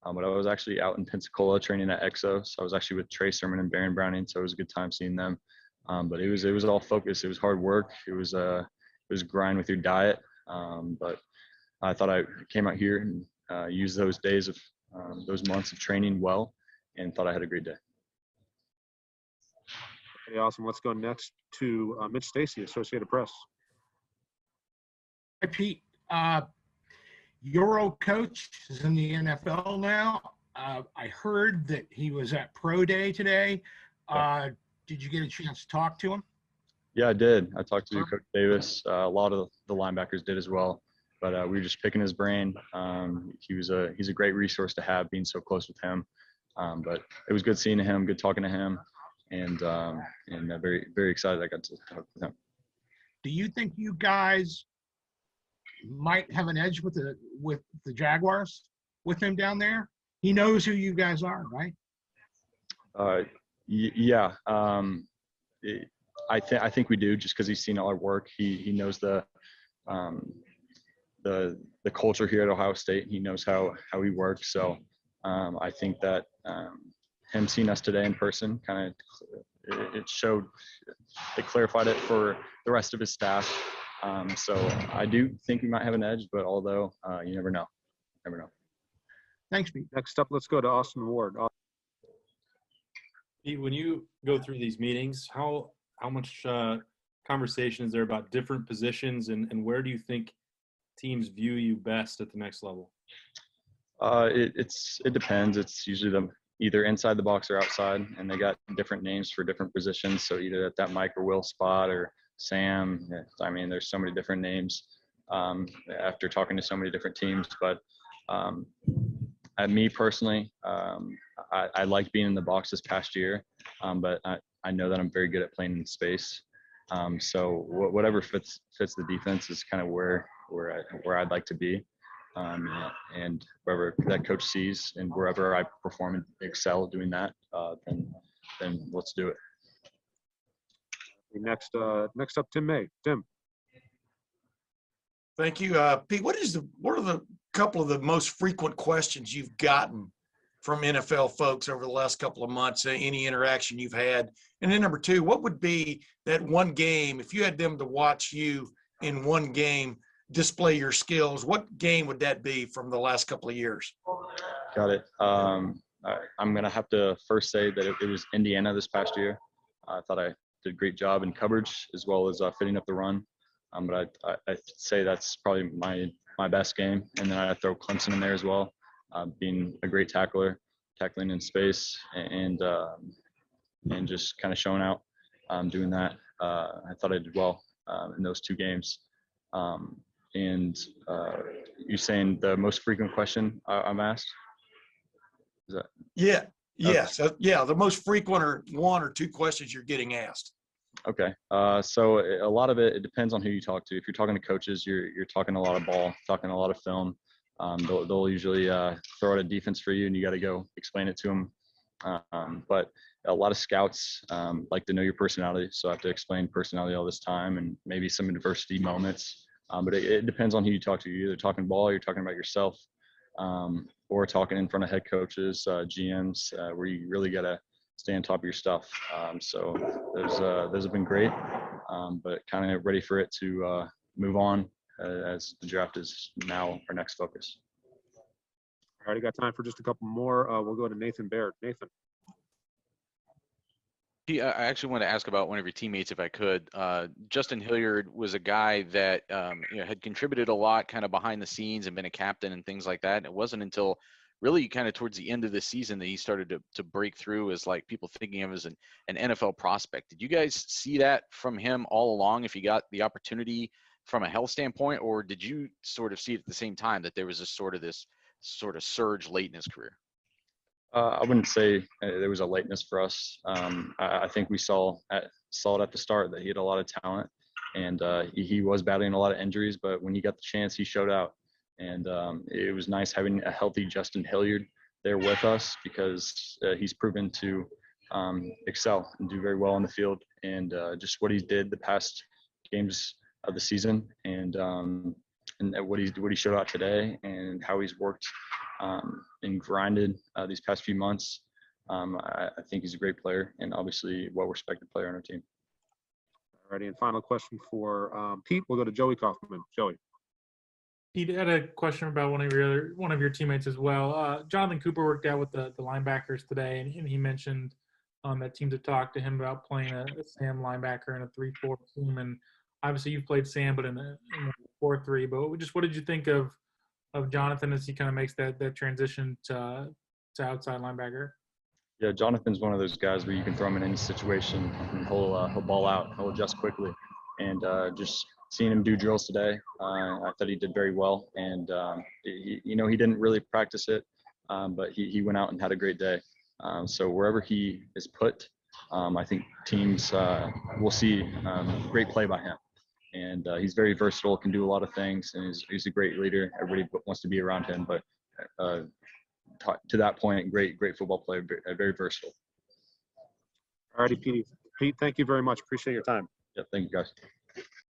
But I was actually out in Pensacola training at EXO, so I was actually with Trey Sermon and Baird Browning, so it was a good time seeing them. But it was all focused. It was hard work. It was grind with your diet. But I thought I came out here and used those days of those months of training well, and thought I had a great day. Okay, awesome. Let's go next to Mitch Stacy, Associated Press. Hi, Pete. Your old coach is in the NFL now. I heard that he was at Pro Day today. Did you get a chance to talk to him? Yeah, I did. I talked to Coach Davis. A lot of the linebackers did as well. But we were just picking his brain. He's a great resource to have, being so close with him. But it was good seeing him, good talking to him, and very, very excited I got to talk with him. Do you think you guys might have an edge with the Jaguars with him down there? He knows who you guys are, right? Yeah. I think we do, just because he's seen all our work. He knows the culture here at Ohio State. He knows how we work. So I think that him seeing us today in person kind of it clarified it for the rest of his staff. So I do think we might have an edge, but although you never know. Thanks, Pete. Next up, let's go to Austin Ward. Pete, when you go through these meetings, how much conversation is there about different positions, and where do you think teams view you best at the next level? It depends. It's usually either inside the box or outside, and they got different names for different positions. So either at that Mike or Will spot or Sam. I mean, there's so many different names after talking to so many different teams. But at me personally, I like being in the box this past year, but I know that I'm very good at playing in space. So whatever fits the defense is kind of where I'd like to be. And wherever that coach sees and wherever I perform and excel doing that, then let's do it. Next up, Tim May. Tim. Thank you, Pete. What are the couple of the most frequent questions you've gotten from NFL folks over the last couple of months? Any interaction you've had? And then number two, what would be that one game if you had them to watch you in one game display your skills? What game would that be from the last couple of years? Got it. I'm going to have to first say that it was Indiana this past year. I thought I did a great job in coverage as well as fitting up the run. But I'd say that's probably my best game. And then I throw Clemson in there as well, being a great tackler, tackling in space, and just kind of showing out, doing that. I thought I did well in those two games. And you're saying the most frequent question I'm asked? Is that? Yeah. Yeah. Okay. So yeah, the most frequent or one or two questions you're getting asked. Okay. So a lot of it depends on who you talk to. If you're talking to coaches, you're talking a lot of ball, talking a lot of film. They'll usually throw out a defense for you, and you got to go explain it to them. But a lot of scouts like to know your personality, so I have to explain personality all this time, and maybe some adversity moments. But it depends on who you talk to. You're either talking ball, you're talking about yourself, or talking in front of head coaches, GMs, where you really got to stay on top of your stuff. So those have been great, but kind of ready for it to move on as the draft is now our next focus. All right, I got time for just a couple more. We'll go to Nathan Baird. Nathan. I actually want to ask about one of your teammates, if I could. Justin Hilliard was a guy that had contributed a lot kind of behind the scenes and been a captain and things like that. And it wasn't until really kind of towards the end of the season that he started to break through as like people thinking of as an NFL prospect. Did you guys see that from him all along if he got the opportunity from a health standpoint, or did you sort of see it at the same time that there was this sort of surge late in his career? I wouldn't say there was a lateness for us. I think we saw it at the start that he had a lot of talent, and he was battling a lot of injuries, but when he got the chance, he showed out. And it was nice having a healthy Justin Hilliard there with us, because he's proven to excel and do very well on the field, and just what he did the past games of the season. And and what he showed out today and how he's worked and grinded these past few months, I think he's a great player and obviously a well-respected player on our team. Alrighty, and final question for Pete. We'll go to Joey Kaufman. Joey. Pete had a question about one of your teammates as well. Jonathan Cooper worked out with the linebackers today, and he mentioned that teams had talked to him about playing a Sam linebacker in a 3-4 team. And obviously, you've played Sam, but in a 4-3. But what did you think of Jonathan as he kind of makes that transition to outside linebacker? Yeah, Jonathan's one of those guys where you can throw him in any situation and he'll ball out. He'll adjust quickly, and just seeing him do drills today, I thought he did very well. And he didn't really practice it, but he went out and had a great day. So wherever he is put, I think teams will see great play by him. And he's very versatile, can do a lot of things, and he's a great leader. Everybody wants to be around him, but to that point, great football player, very versatile. Alrighty, Pete. Pete, thank you very much. Appreciate your time. Yeah, thank you guys.